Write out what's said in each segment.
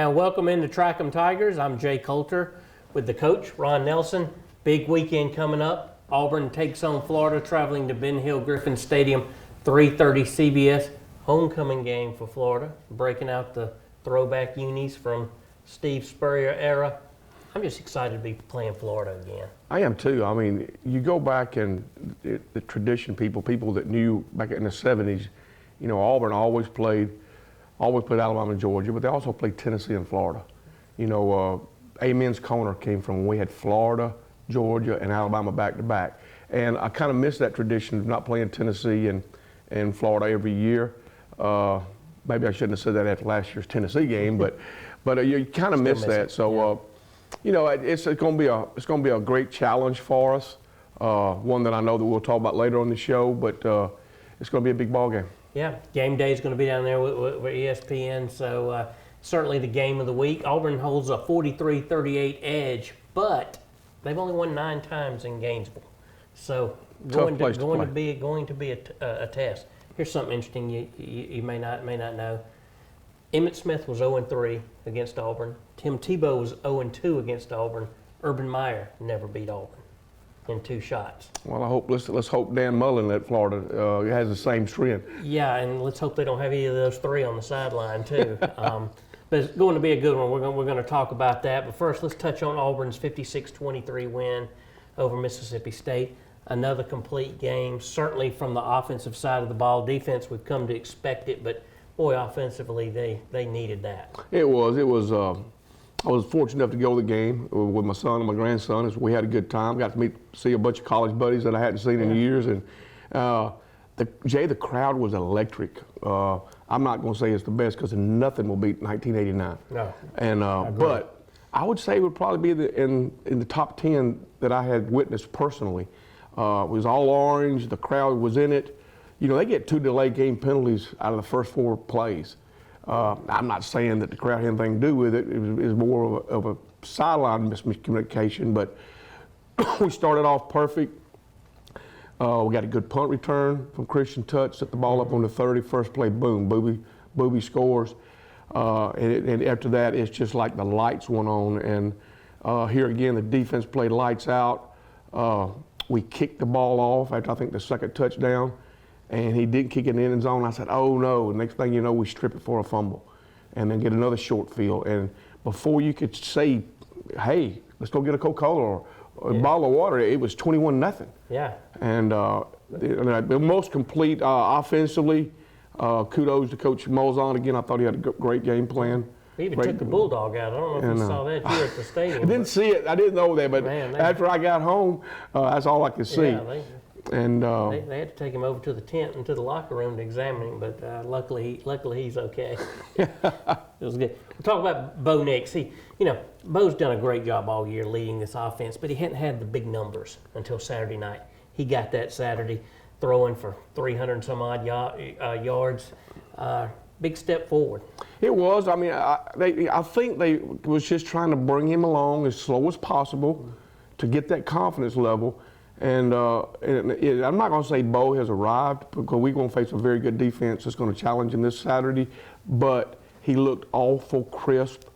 Now, welcome into Track 'em Tigers. I'm Jay Coulter with the coach, Ron Nelson. Big weekend coming up. Auburn takes on Florida, traveling to Ben Hill Griffin Stadium, 3:30 CBS. Homecoming game for Florida, breaking out the throwback unis from Steve Spurrier era. I'm just excited to be playing Florida again. I am too. I mean, you go back and the tradition people that knew back in the 70s, you know, Auburn always played Alabama and Georgia, but they also played Tennessee and Florida. You know, Amen's Corner came from when we had Florida, Georgia, and Alabama back to back. And I kind of miss that tradition of not playing Tennessee and Florida every year. Maybe I shouldn't have said that after last year's Tennessee game, but you kind of miss that. So, you know, it's going to be a great challenge for us. One that I know that we'll talk about later on the show, but it's going to be a big ball game. Yeah, game day is going to be down there with ESPN, so certainly the game of the week. Auburn holds a 43-38 edge, but they've only won 9 times in Gainesville, so going to be a test. Here's something interesting you may not know. Emmitt Smith was 0-3 against Auburn. Tim Tebow was 0-2 against Auburn. Urban Meyer never beat Auburn in 2 shots. Well, let's hope Dan Mullen at Florida has the same trend. Yeah, and let's hope they don't have any of those 3 on the sideline too. But it's going to be a good one. We're going to talk about that. But first, let's touch on Auburn's 56-23 win over Mississippi State. Another complete game, certainly from the offensive side of the ball. Defense, we've come to expect it, but boy, offensively, they needed that. It was. I was fortunate enough to go to the game with my son and my grandson. We had a good time. Got to see a bunch of college buddies that I hadn't seen in years. And the crowd was electric. I'm not going to say it's the best because nothing will beat 1989. No. And but I would say it would probably be in the top 10 that I had witnessed personally. It was all orange. The crowd was in it. You know, they get 2 delayed game penalties out of the first 4 plays. I'm not saying that the crowd had anything to do with it. It was more of a sideline miscommunication, but we started off perfect. We got a good punt return from Christian Touch, set the ball up on the 30. First play, boom, Booby scores. And after that, it's just like the lights went on. And here again, the defense played lights out. We kicked the ball off after I think the second touchdown. And he didn't kick it in the end zone. I said, oh no. Next thing you know, we strip it for a fumble and then get another short field. And before you could say, hey, let's go get a Coca-Cola or a bottle of water, it was 21-0. Yeah. And the most complete offensively, kudos to Coach Molzon. Again, I thought he had a great game plan. We even took the Bulldog out. I don't know if you saw that here at the stadium. I didn't see it. I didn't know that. But after I got home, that's all I could see. Yeah, and they had to take him over to the tent and to the locker room to examine him, but luckily he's okay. It was good. We'll talk about Bo Nix. Bo's done a great job all year leading this offense, but he hadn't had the big numbers until Saturday night. He got that Saturday, throwing for 300 and some odd yards. Big step forward. It was. I mean, I think they was just trying to bring him along as slow as possible to get that confidence level. And I'm not going to say Bo has arrived because we're going to face a very good defense that's going to challenge him this Saturday. But he looked awful crisp.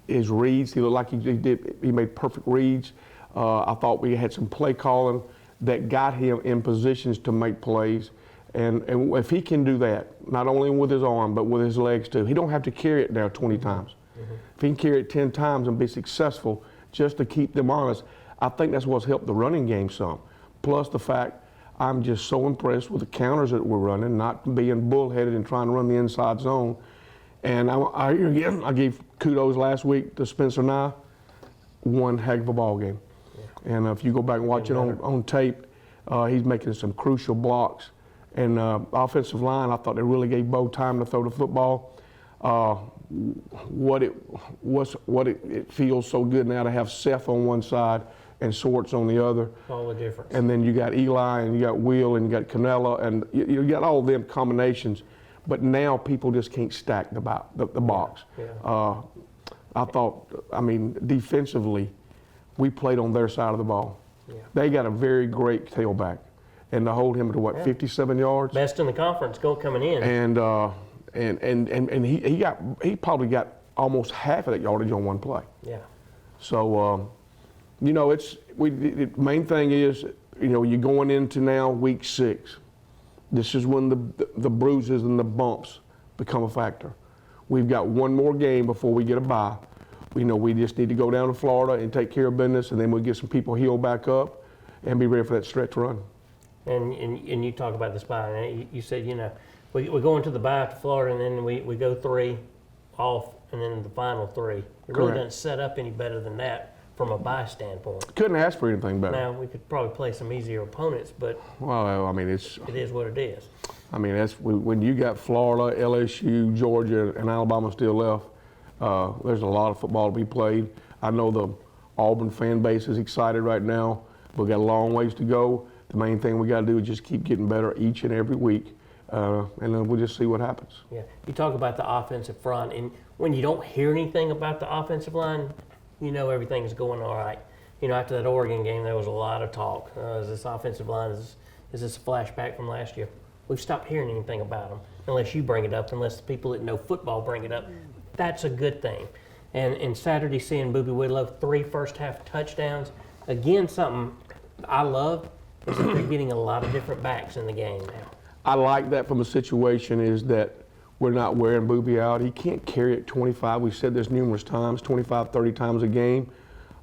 His reads, he looked like he made perfect reads. I thought we had some play calling that got him in positions to make plays. And if he can do that, not only with his arm, but with his legs too, he don't have to carry it now 20 times. Mm-hmm. If he can carry it 10 times and be successful just to keep them honest, I think that's what's helped the running game some. Plus the fact I'm just so impressed with the counters that we're running, not being bullheaded and trying to run the inside zone. And I gave kudos last week to Spencer Nye. One heck of a ball game. Yeah. And if you go back and watch it on tape, he's making some crucial blocks. And offensive line, I thought they really gave Bo time to throw the football. It feels so good now to have Seth on one side and Swartz on the other. All the difference. And then you got Eli and you got Will and you got Canella and you got all of them combinations. But now people just can't stack the box. Yeah. I thought, defensively, we played on their side of the ball. Yeah. They got a very great tailback. And to hold him to 57 yards? Best in the conference coming in. And And he probably got almost half of that yardage on one play. Yeah. So, the main thing is, you're going into now week 6. This is when the bruises and the bumps become a factor. We've got one more game before we get a bye. We just need to go down to Florida and take care of business, and then we'll get some people healed back up and be ready for that stretch run. And you talk about this bye, and you said, we go into the bye to Florida, and then we go 3 off, and then the final 3. It really Correct. doesn't set up any better than that from a bye standpoint. Couldn't ask for anything better. Now, we could probably play some easier opponents, but Well, it is what it is. that's when you got Florida, LSU, Georgia, and Alabama still left. There's a lot of football to be played. I know the Auburn fan base is excited right now. We've got a long ways to go. The main thing we got to do is just keep getting better each and every week, and then we'll just see what happens. Yeah, you talk about the offensive front, and when you don't hear anything about the offensive line, everything's going all right. After that Oregon game, there was a lot of talk. Is this offensive line, is this a flashback from last year? We've stopped hearing anything about them, unless you bring it up, unless the people that know football bring it up. That's a good thing. And Saturday, seeing Boobie Whitlow, 3 first-half touchdowns, again, something I love is that they're getting a lot of different backs in the game now. I like that from a situation is that we're not wearing Boobie out. He can't carry it 25. We've said this numerous times, 25, 30 times a game.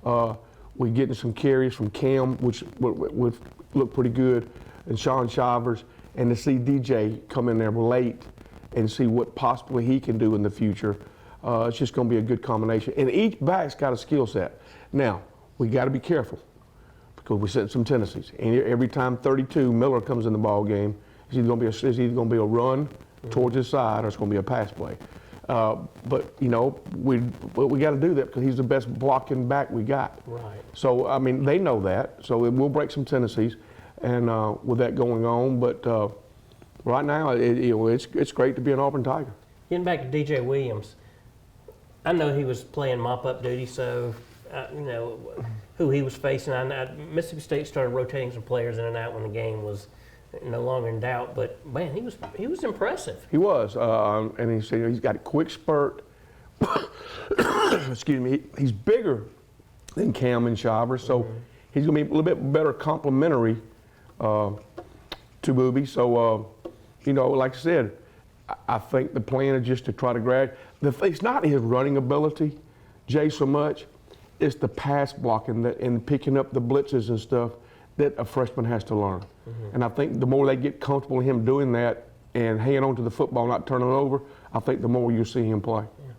We're getting some carries from Cam, which would look pretty good, and Sean Shivers, and to see DJ come in there late and see what possibly he can do in the future, it's just going to be a good combination. And each back's got a skill set. Now, we got to be careful because we're setting some tendencies. And every time 32 Miller comes in the ball game, it's either going to be a run towards his side or it's going to be a pass play. But we got to do that because he's the best blocking back we got. Right. So they know that. So we'll break some tendencies, and with that going on. But right now, it's great to be an Auburn Tiger. Getting back to DJ Williams, I know he was playing mop-up duty, so who he was facing. Mississippi State started rotating some players in and out when the game was no longer in doubt. But man, he was impressive. He was, and he said he's got a quick spurt. Excuse me. He's bigger than Cam and Shivers, so he's going to be a little bit better complementary to Boobie. So like I said, I think the plan is just to try to grab. It's not his running ability, Jay, so much. It's the pass blocking and picking up the blitzes and stuff that a freshman has to learn. And I think the more they get comfortable in him doing that and hanging on to the football, not turning it over, I think the more you see him play. Yeah.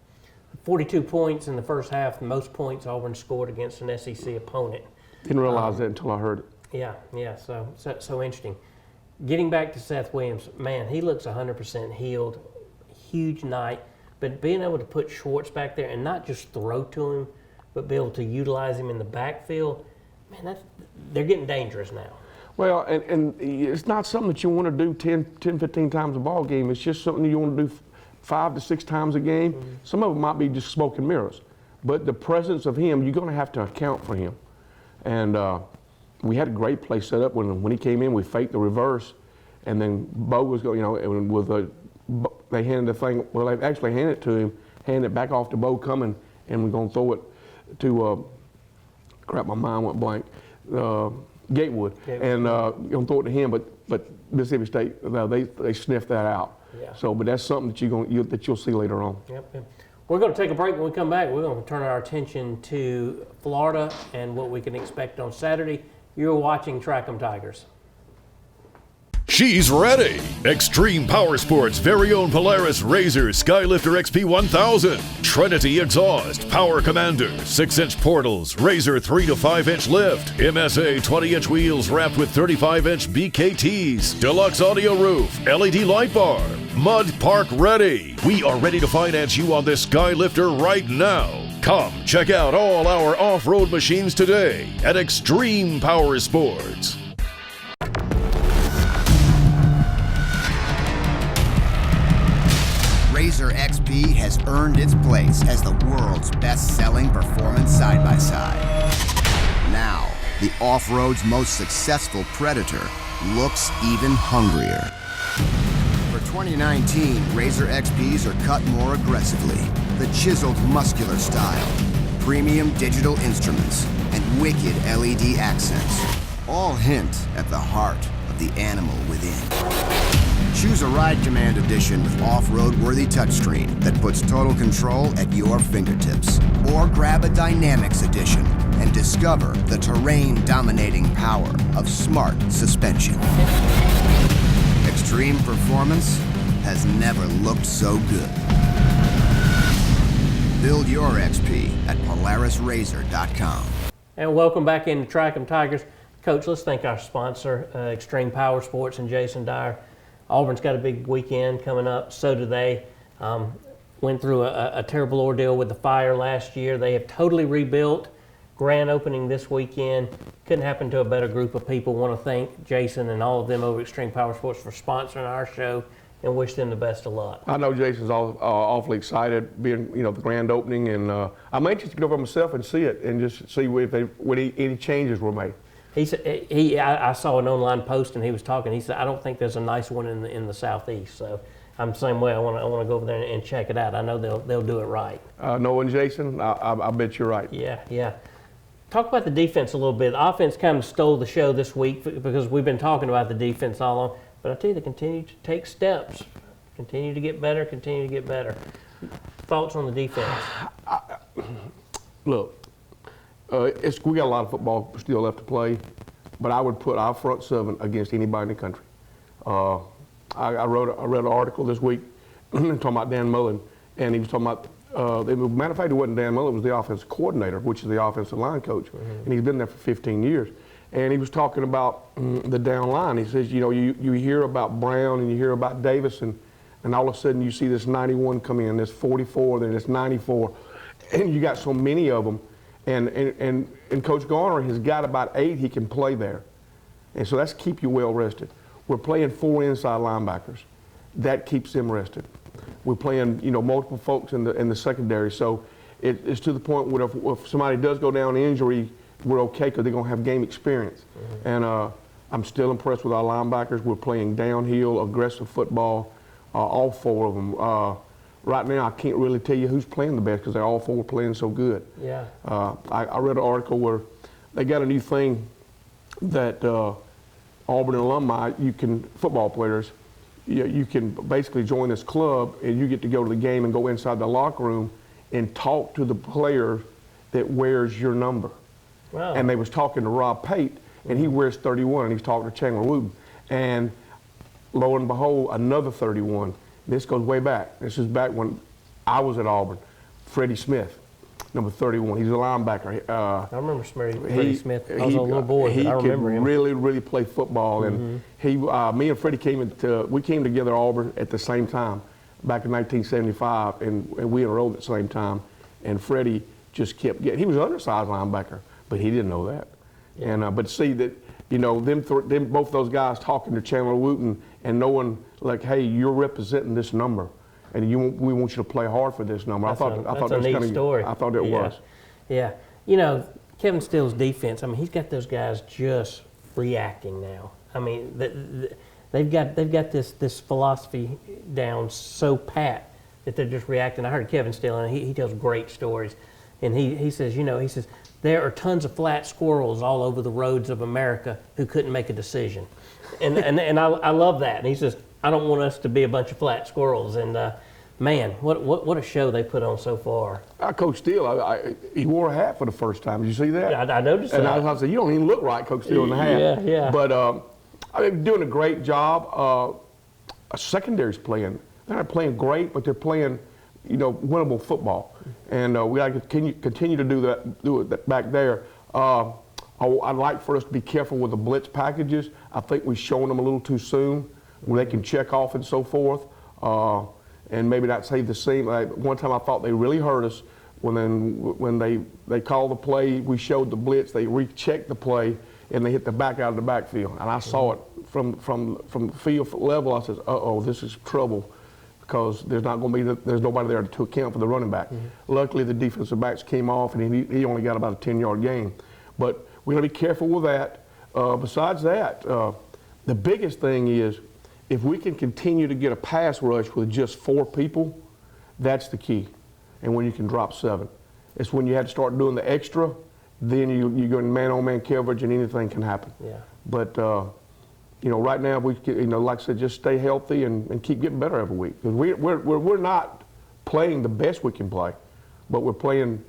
42 points in the first half, the most points Auburn scored against an SEC opponent. Didn't realize that until I heard it. Yeah. So interesting. Getting back to Seth Williams, man, he looks 100% healed. Huge night. But being able to put Schwartz back there and not just throw to him, but be able to utilize him in the backfield, man, they're getting dangerous now. Well, and it's not something that you want to do 10, 15 times a ball game. It's just something you want to do 5 to 6 times a game. Some of it might be just smoke and mirrors. But the presence of him, you're going to have to account for him. And we had a great play set up when he came in. We faked the reverse, and then Bo was going, they handed the thing. Well, they actually handed it to him, handed it back off to Bo coming, and we're going to throw it to. Crap, my mind went blank. Gatewood, and going to throw it to him, but Mississippi State they sniffed that out. Yeah. So, but that's something that you'll see later on. Yep. We're going to take a break. When we come back, we're going to turn our attention to Florida and what we can expect on Saturday. You're watching Track 'em Tigers. She's ready! Extreme Power Sports' very own Polaris RZR Skylifter XP1000, Trinity Exhaust, Power Commander, 6-inch portals, RZR 3 to 5-inch lift, MSA 20-inch wheels wrapped with 35-inch BKTs, deluxe audio roof, LED light bar, Mud Park ready. We are ready to finance you on this Skylifter right now. Come check out all our off-road machines today at Extreme Power Sports. RZR XP has earned its place as the world's best-selling performance side-by-side. Now, the off-road's most successful Predator looks even hungrier. For 2019, Razor XPs are cut more aggressively. The chiseled muscular style, premium digital instruments, and wicked LED accents all hint at the heart of the animal within. Choose a Ride Command edition with off-road worthy touchscreen that puts total control at your fingertips. Or grab a Dynamics edition and discover the terrain-dominating power of smart suspension. Extreme performance has never looked so good. Build your XP at PolarisRazor.com. And welcome back into Track 'em Tigers. Coach, let's thank our sponsor, Extreme Power Sports and Jason Dyer. Auburn's got a big weekend coming up, so do they. Went through a terrible ordeal with the fire last year. They have totally rebuilt. Grand opening this weekend. Couldn't happen to a better group of people. Want to thank Jason and all of them over Extreme Power Sports for sponsoring our show and wish them the best of luck. I know Jason's awfully excited being, the grand opening, and I'm anxious to get over myself and see it and just see if any changes were made. He said I saw an online post and he was talking. He said, I don't think there's a nice one in the southeast. So I'm the same way. I want to go over there and check it out. I know they'll do it right. Knowing Jason, I bet you're right. Yeah. Talk about the defense a little bit. The offense kind of stole the show this week because we've been talking about the defense all along. But I tell you, they continue to take steps, continue to get better. Thoughts on the defense? Look, we got a lot of football still left to play, but I would put our front seven against anybody in the country. I read an article this week talking about Dan Mullen, and he was talking about, matter of fact, it wasn't Dan Mullen, it was the offensive coordinator, which is the offensive line coach, and he's been there for 15 years. And he was talking about the down line. He says, you hear about Brown and you hear about Davison, and all of a sudden you see this 91 come in, this 44, then this 94, and you got so many of them. And Coach Garner has got about 8 he can play there. And so that's keep you well rested. We're playing 4 inside linebackers. That keeps them rested. We're playing, multiple folks in the secondary. So it's to the point where if somebody does go down injury, we're okay because they're going to have game experience. And I'm still impressed with our linebackers. We're playing downhill, aggressive football, all 4 of them. Right now, I can't really tell you who's playing the best because they're all 4 playing so good. Yeah. I read an article where they got a new thing that Auburn alumni, football players, you can basically join this club and you get to go to the game and go inside the locker room and talk to the player that wears your number. Wow. And they was talking to Rob Pate, and he wears 31, and he's talking to Chandler Wooten. And lo and behold, another 31. This goes way back. This is back when I was at Auburn. Freddie Smith, number 31. He's a linebacker. I remember Freddie Smith. I was a little boy, but I remember him. He could really play football. And me and Freddie came together at Auburn at the same time back in 1975, and we enrolled at the same time. And Freddie just kept getting. He was an undersized linebacker, but he didn't know that. Yeah. And but see that, them both those guys talking to Chandler Wooten and knowing like, hey, you're representing this number, and we want you to play hard for this number. That's I thought a that was neat story. I thought it was. Yeah. Kevin Steele's defense. He's got those guys just reacting now. They've got this philosophy down so pat that they're just reacting. I heard Kevin Steele, and he tells great stories, and he says, there are tons of flat squirrels all over the roads of America who couldn't make a decision. And I love that. And he says, I don't want us to be a bunch of flat squirrels. And man, what a show they put on so far. Coach Steele, he wore a hat for the first time. Did you see that? Yeah, I noticed and that. And I said, you don't even look right, Coach Steele, in the hat. Yeah. But doing a great job. Secondary's playing. They're not playing great, but they're playing, winnable football. And we got to continue to do that back there. I'd like for us to be careful with the blitz packages. I think we've shown them a little too soon where they can check off and so forth, and maybe not save the seam. One time I thought they really hurt us when they called the play, we showed the blitz, they rechecked the play, and they hit the back out of the backfield. And I saw it from the field level. I said, this is trouble, because there's nobody there to account for the running back. Luckily, the defensive backs came off, and he only got about a 10-yard gain. But we're going to be careful with that. Besides that, the biggest thing is if we can continue to get a pass rush with just 4 people, that's the key. And when you can drop 7. It's when you have to start doing the extra, then you go in man-on-man coverage and anything can happen. Yeah. But, right now, we like I said, just stay healthy and keep getting better every week. Because we're not playing the best we can play, but we're playing,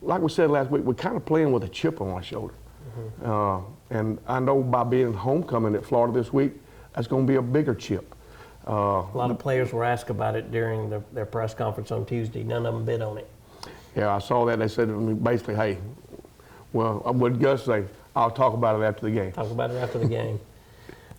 like we said last week, we're kind of playing with a chip on our shoulder. And I know by being homecoming at Florida this week, that's going to be a bigger chip. A lot of players were asked about it during their press conference on Tuesday. None of them bid on it. Yeah, I saw that. They said basically, hey, well, what Gus say, I'll talk about it after the game. Talk about it after the game.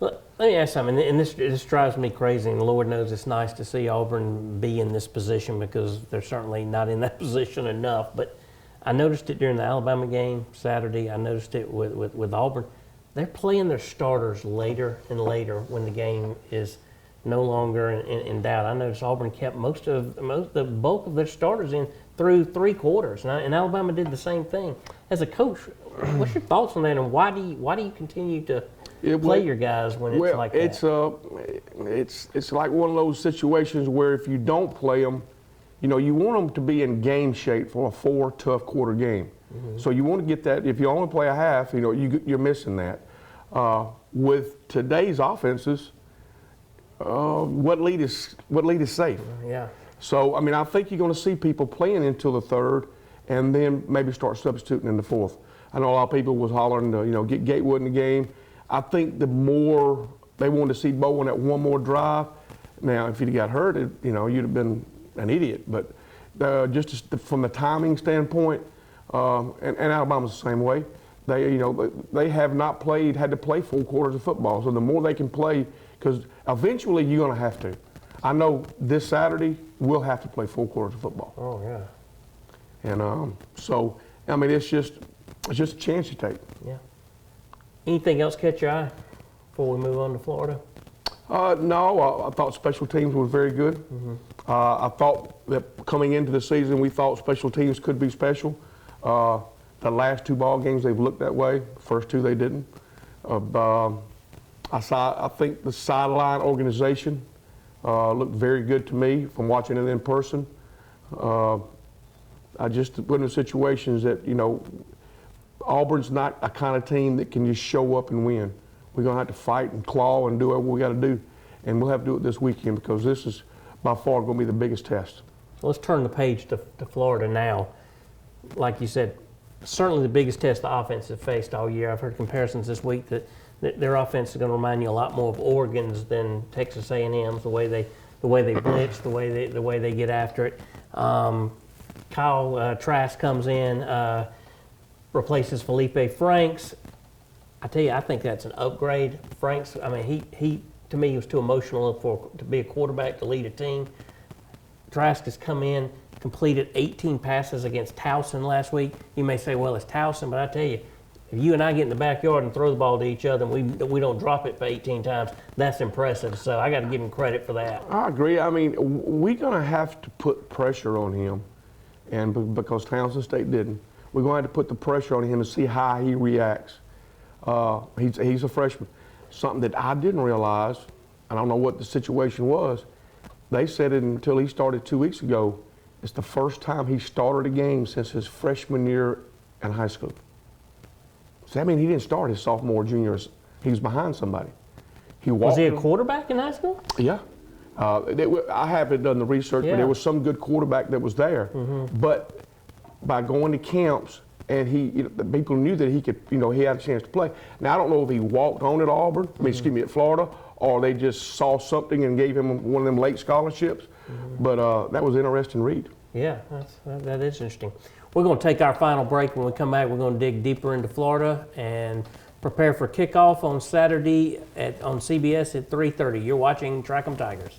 Let me ask something, and this drives me crazy, and the Lord knows it's nice to see Auburn be in this position because they're certainly not in that position enough. But I noticed it during the Alabama game Saturday. I noticed it with Auburn. They're playing their starters later and later when the game is no longer in doubt. I noticed Auburn kept the bulk of their starters in through 3 quarters, and Alabama did the same thing. As a coach, what's your thoughts on that, and why do you continue to play your guys when it's like that? It's like one of those situations where if you don't play them, you want them to be in game shape for a 4 tough quarter game. So you want to get that. If you only play a half, you're missing that. With today's offenses, what lead is safe? Yeah. So I think you're going to see people playing until the 3rd, and then maybe start substituting in the 4th. I know a lot of people was hollering to get Gatewood in the game. I think the more they wanted to see Bo on that one more drive. Now, if he'd got hurt, you'd have been an idiot. But from the timing standpoint, and Alabama's the same way. They have not had to play 4 quarters of football. So the more they can play, because eventually you're going to have to. I know this Saturday we'll have to play 4 quarters of football. Oh yeah. And it's just a chance you take. Yeah. Anything else catch your eye before we move on to Florida? No, I thought special teams was very good. I thought that coming into the season, we thought special teams could be special. The last 2 ball games, they've looked that way. First 2, they didn't. I think the sideline organization looked very good to me from watching it in person. I just put in situations that, Auburn's not a kind of team that can just show up and win. We're going to have to fight and claw and do whatever we got to do. And we'll have to do it this weekend because this is by far going to be the biggest test. Let's turn the page to Florida now. Like you said, certainly the biggest test the offense has faced all year. I've heard comparisons this week that their offense is going to remind you a lot more of Oregon's than Texas A&M's. The way they blitz, the way they get after it. Kyle Trask comes in, replaces Felipe Franks. I tell you, I think that's an upgrade. Franks, he to me was too emotional to be a quarterback to lead a team. Trask has come in, completed 18 passes against Towson last week. You may say, well, it's Towson, but I tell you, if you and I get in the backyard and throw the ball to each other and we don't drop it for 18 times, that's impressive. So I got to give him credit for that. I agree. We're going to have to put pressure on him, and because Towson State didn't, we're going to have to put the pressure on him and see how he reacts. He's a freshman. Something that I didn't realize, I don't know what the situation was, they said it until he started 2 weeks ago, it's the first time he started a game since his freshman year in high school. Does that mean he didn't start his sophomore, junior? He was behind somebody. Was he a quarterback in high school? Yeah. I haven't done the research, but there was some good quarterback that was there. But by going to camps, and the people knew that he could, he had a chance to play. Now, I don't know if he walked on at Auburn, at Florida, or they just saw something and gave him one of them late scholarships. But that was an interesting read. Yeah, that is interesting. We're going to take our final break. When we come back, we're going to dig deeper into Florida and prepare for kickoff on Saturday on CBS at 3:30. You're watching Track 'em Tigers.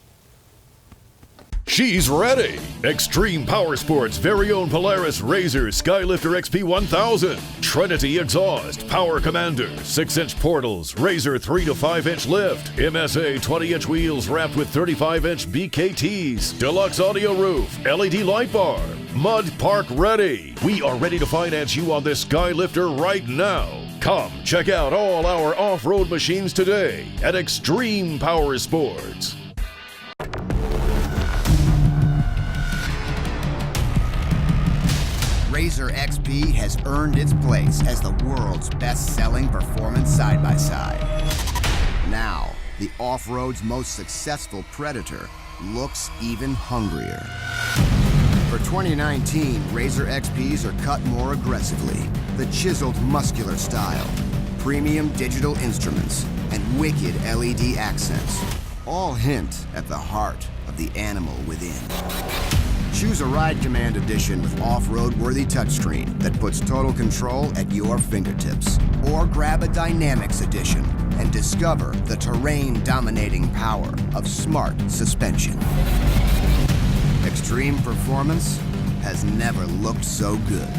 She's ready! Extreme Power Sports' very own Polaris RZR Skylifter XP 1000, Trinity Exhaust, Power Commander, 6-inch portals, RZR 3 to 5-inch lift, MSA 20-inch wheels wrapped with 35-inch BKTs, deluxe audio roof, LED light bar, Mud Park ready. We are ready to finance you on this Skylifter right now. Come check out all our off-road machines today at Extreme Power Sports. Razor XP has earned its place as the world's best-selling performance side-by-side. Now, the off-road's most successful Predator looks even hungrier. For 2019, Razor XPs are cut more aggressively. The chiseled muscular style, premium digital instruments, and wicked LED accents all hint at the heart of the animal within. Choose a Ride Command edition with off-road worthy touchscreen that puts total control at your fingertips. Or grab a Dynamics edition and discover the terrain-dominating power of smart suspension. Extreme performance has never looked so good.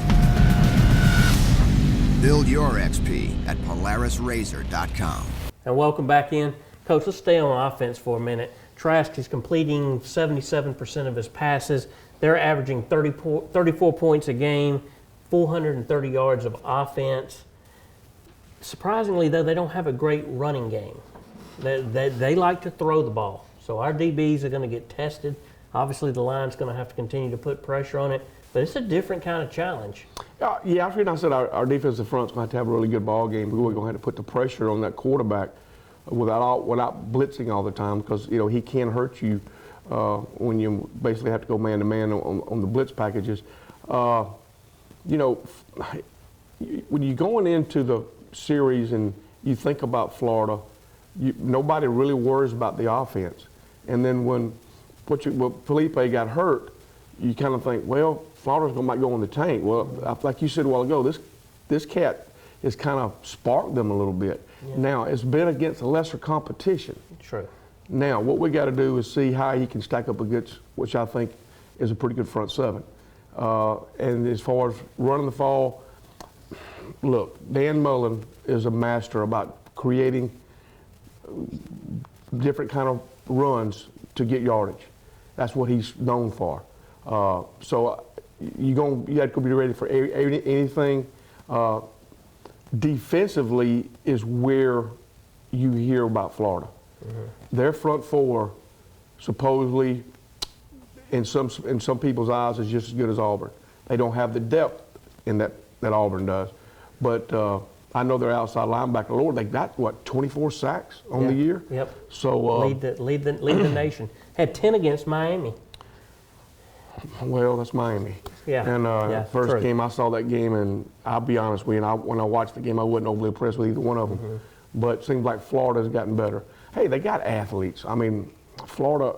Build your XP at PolarisRazor.com. And welcome back in. Coach, let's stay on offense for a minute. Trask is completing 77% of his passes. They're averaging 34 points a game, 430 yards of offense. Surprisingly, though, they don't have a great running game. They like to throw the ball. So our DBs are going to get tested. Obviously, the line's going to have to continue to put pressure on it. But it's a different kind of challenge. Yeah, I said our defensive front's going to have a really good ball game. We're going to have to put the pressure on that quarterback without blitzing all the time, because he can hurt you when you basically have to go man to man on the blitz packages. When you're going into the series and you think about Florida, nobody really worries about the offense. And then when Felipe got hurt, you kind of think, well, Florida's might go in the tank. Well, like you said a while ago, this cat has kind of sparked them a little bit. Yeah. Now, it's been against a lesser competition. True. Now, what we got to do is see how he can stack up against, which I think is a pretty good front seven. And as far as running the ball, look, Dan Mullen is a master about creating different kind of runs to get yardage. That's what he's known for. So you have to be ready for anything. Defensively is where you hear about Florida. Mm-hmm. Their front four, supposedly, in some people's eyes, is just as good as Auburn. They don't have the depth in that Auburn does. But I know their outside linebacker, Lord, they got, 24 sacks on the year? Yep. So lead the nation. Had 10 against Miami. Well, that's Miami. Yeah. And first game, I saw that game, and I'll be honest with you, when I watched the game, I wasn't overly impressed with either one of them. Mm-hmm. But it seems like Florida's gotten better. Hey, they got athletes. I mean, Florida,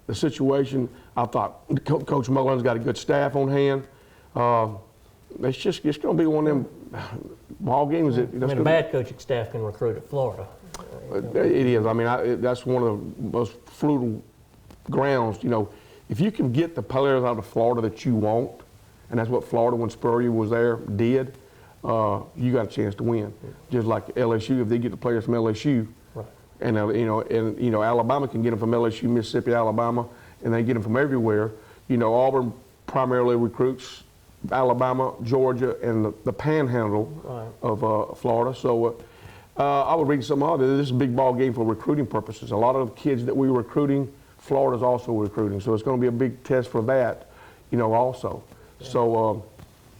the situation, I thought Coach Mullen's got a good staff on hand. It's going to be one of them ball games. A bad coaching staff can recruit at Florida. It is. That's one of the most fertile grounds. If you can get the players out of Florida that you want, and that's what Florida, when Spurrier was there, did, you got a chance to win. Just like LSU, if they get the players from LSU, right. And Alabama can get them from LSU, Mississippi, Alabama, and they get them from everywhere. Auburn primarily recruits Alabama, Georgia, and the panhandle right. of Florida. So I would read some of it. This is a big ball game for recruiting purposes. A lot of the kids that we're recruiting, Florida's also recruiting, so it's going to be a big test for that, also. Yeah. So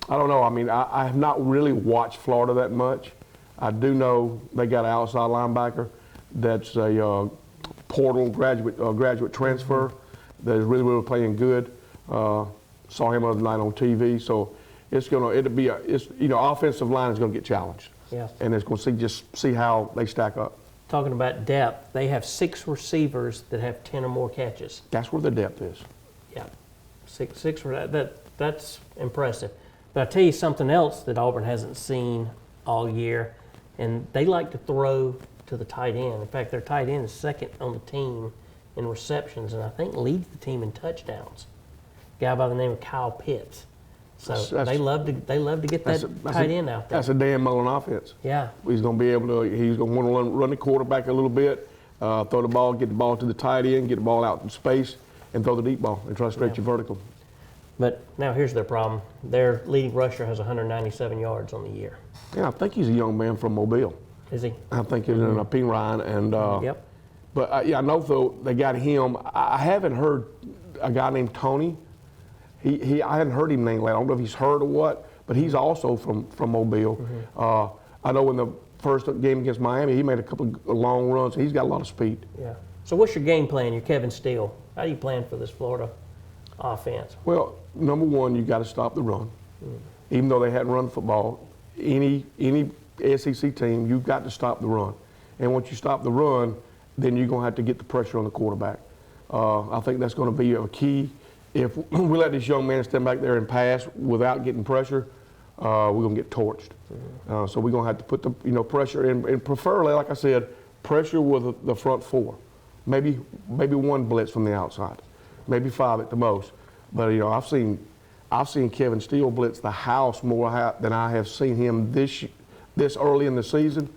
I don't know. I have not really watched Florida that much. I do know they got an outside linebacker that's a portal graduate transfer that is really playing good. Saw him the other night on TV. So offensive line is going to get challenged. Yeah. And it's going to see how they stack up. Talking about depth, they have 6 receivers that have 10 or more catches. That's where the depth is. Yeah, six. That's impressive. But I'll tell you something else that Auburn hasn't seen all year, and they like to throw to the tight end. In fact, their tight end is second on the team in receptions, and I think leads the team in touchdowns. A guy by the name of Kyle Pitts. So they love to get that tight end out there. That's a Dan Mullen offense. Yeah. He's going to want to run the quarterback a little bit, throw the ball, get the ball to the tight end, get the ball out in space, and throw the deep ball and try to stretch you vertical. But now here's their problem. Their leading rusher has 197 yards on the year. Yeah, I think he's a young man from Mobile. Is he? I think he's in Ping Ryan. And, Yep. But yeah, I know though they got him. I haven't heard a guy named Tony. I hadn't heard him named lately. I don't know if he's heard or what, but he's also from Mobile. I know in the first game against Miami, he made a couple of long runs. He's got a lot of speed. Yeah. So what's your game plan? You're Kevin Steele. How do you plan for this Florida offense? Well, number one, you got to stop the run. Even though they hadn't run football, any SEC team, you've got to stop the run. And once you stop the run, then you're going to have to get the pressure on the quarterback. I think that's going to be a key. If we let this young man stand back there and pass without getting pressure, we're going to get torched. So we're going to have to put the pressure in, and preferably, like I said, pressure with the front four. Maybe one blitz from the outside, maybe 5 at the most. But I've seen Kevin Steele blitz the house more than I have seen him this early in the season,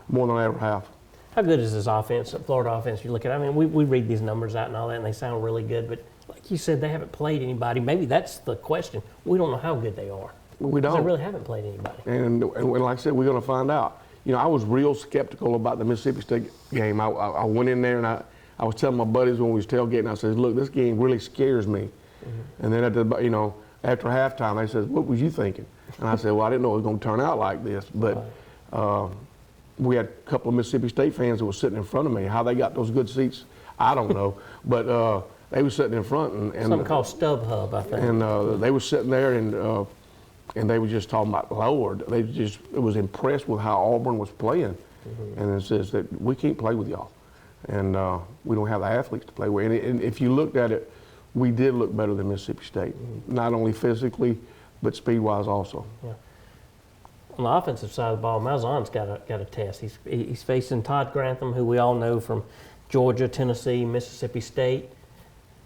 more than I ever have. How good is this offense, Florida offense? You look at, I mean, we read these numbers out and all that, and they sound really good. But like you said, they haven't played anybody. Maybe that's the question. We don't know how good they are. We don't. They really haven't played anybody. And like I said, we're going to find out. I was real skeptical about the Mississippi State game. I went in there and I was telling my buddies when we was tailgating, I said, look, this game really scares me. And then after halftime, they said, what was you thinking? And I said, well, I didn't know it was going to turn out like this. But we had a couple of Mississippi State fans that were sitting in front of me. How they got those good seats, I don't know. But they were sitting in front. And something called StubHub, I think. And they were sitting there and they were just talking about, Lord, it was impressed with how Auburn was playing. And it says that we can't play with y'all. And we don't have the athletes to play with. And if you looked at it, we did look better than Mississippi State, not only physically, but speed-wise also. Yeah. On the offensive side of the ball, Malzahn's got a test. He's facing Todd Grantham, who we all know from Georgia, Tennessee, Mississippi State,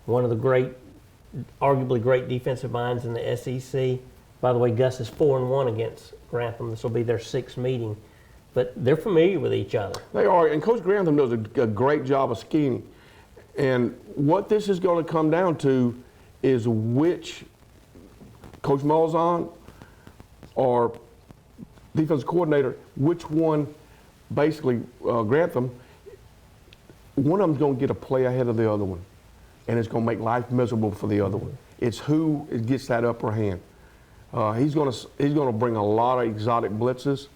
one of the arguably great defensive minds in the SEC. By the way, Gus is 4-1 against Grantham. This will be their 6th meeting. But they're familiar with each other. They are, and Coach Grantham does a great job of scheming. And what this is going to come down to is which Coach Malzahn or defensive coordinator, which one, basically Grantham, one of them's going to get a play ahead of the other one, and it's going to make life miserable for the other one. It's who gets that upper hand. He's going to bring a lot of exotic blitzes.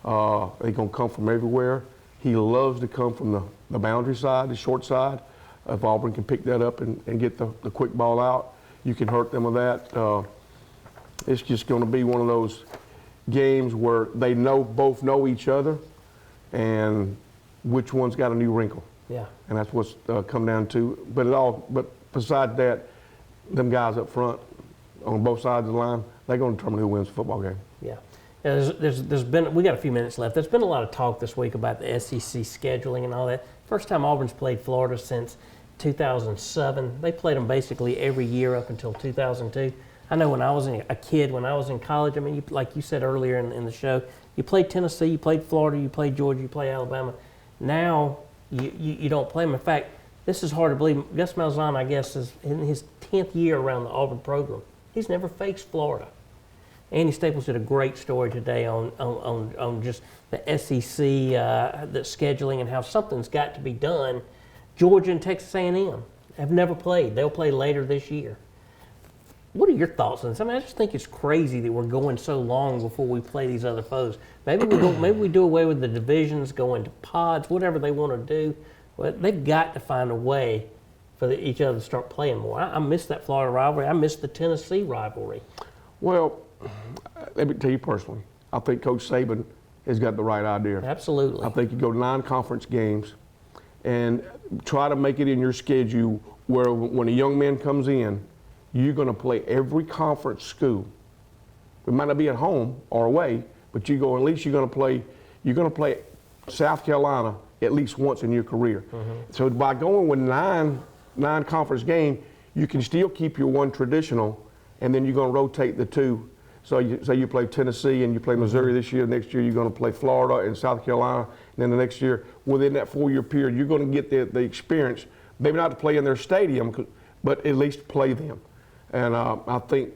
They're going to come from everywhere. He loves to come from the boundary side, the short side. If Auburn can pick that up and get the quick ball out, you can hurt them with that. It's just going to be one of those games where they both know each other, and which one's got a new wrinkle. Yeah. And that's what's come down to. But besides that, them guys up front on both sides of the line, they're going to determine who wins the football game. Yeah. There's been, we got a few minutes left. There's been a lot of talk this week about the SEC scheduling and all that. First time Auburn's played Florida since 2007. They played them basically every year up until 2002. I know when I was a kid, when I was in college, I mean, like you said earlier in the show, you played Tennessee, you played Florida, you played Georgia, you played Alabama. Now you don't play them. In fact, this is hard to believe. Gus Malzahn, I guess, is in his 10th year around the Auburn program. He's never faced Florida. Andy Staples did a great story today on just the SEC, the scheduling, and how something's got to be done. Georgia and Texas A&M have never played. They'll play later this year. What are your thoughts on this? I mean, I just think it's crazy that we're going so long before we play these other foes. Maybe we do away with the divisions, go into pods, whatever they want to do. But they've got to find a way for each other to start playing more. I miss that Florida rivalry. I miss the Tennessee rivalry. Well, let me tell you personally, I think Coach Saban has got the right idea. Absolutely. I think you go to 9 conference games and try to make it in your schedule where when a young man comes in, you're going to play every conference school. It might not be at home or away, but at least you're going to play South Carolina at least once in your career. So by going with nine conference games, you can still keep your one traditional, and then you're going to rotate the 2. So you play Tennessee and you play Missouri this year. Next year you're going to play Florida and South Carolina. And then the next year, within that 4-year period, you're going to get the experience, maybe not to play in their stadium, but at least play them. And I think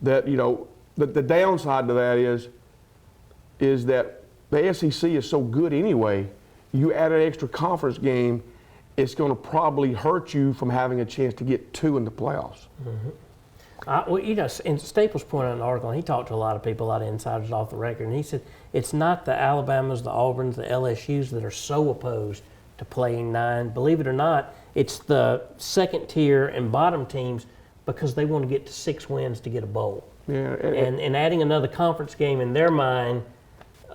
that, you know, the downside to that is that the SEC is so good anyway. You add an extra conference game, it's going to probably hurt you from having a chance to get 2 in the playoffs. Well, you know, and Staples pointed out in an article, and he talked to a lot of people, a lot of insiders off the record, and he said it's not the Alabamas, the Auburns, the LSUs that are so opposed to playing 9. Believe it or not, it's the second tier and bottom teams because they want to get to 6 wins to get a bowl. Yeah, And adding another conference game in their mind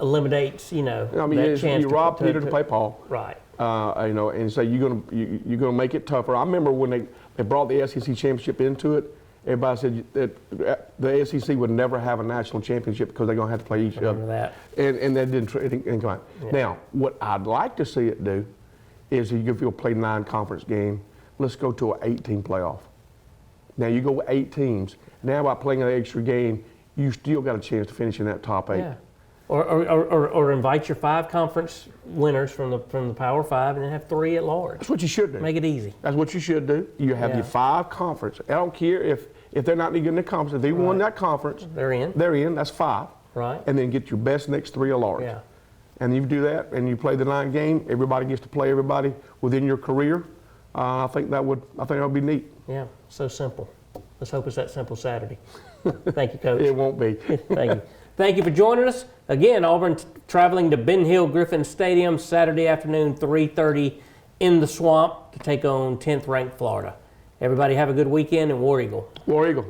eliminates, you know, I mean, that chance you rob Peter to play Paul. Right. You know, and so you're gonna make it tougher. I remember when they brought the SEC championship into it. Everybody said that the SEC would never have a national championship because they're gonna have to play each Remember other. that. And that didn't come out. Yeah. Now, what I'd like to see it do is if you'll play 9 conference game, let's go to an 8-team playoff. Now you go with 8 teams. Now by playing an extra game, you still got a chance to finish in that top 8. Yeah. Or invite your 5 conference winners from the Power 5 and then have 3 at large. That's what you should do. Make it easy. That's what you should do. You have Yeah. your 5 conference. I don't care if they're not even in the conference. If they won that conference, They're in. they're in. That's 5. Right. And then get your best next 3 at large. Yeah. And you do that, and you play the 9 game. Everybody gets to play everybody within your career. I think that would be neat. Yeah. So simple. Let's hope it's that simple Saturday. Thank you, Coach. It won't be. Thank you. Thank you for joining us. Again, Auburn traveling to Ben Hill Griffin Stadium Saturday afternoon, 3:30 in the Swamp to take on 10th ranked Florida. Everybody have a good weekend, and War Eagle. War Eagle.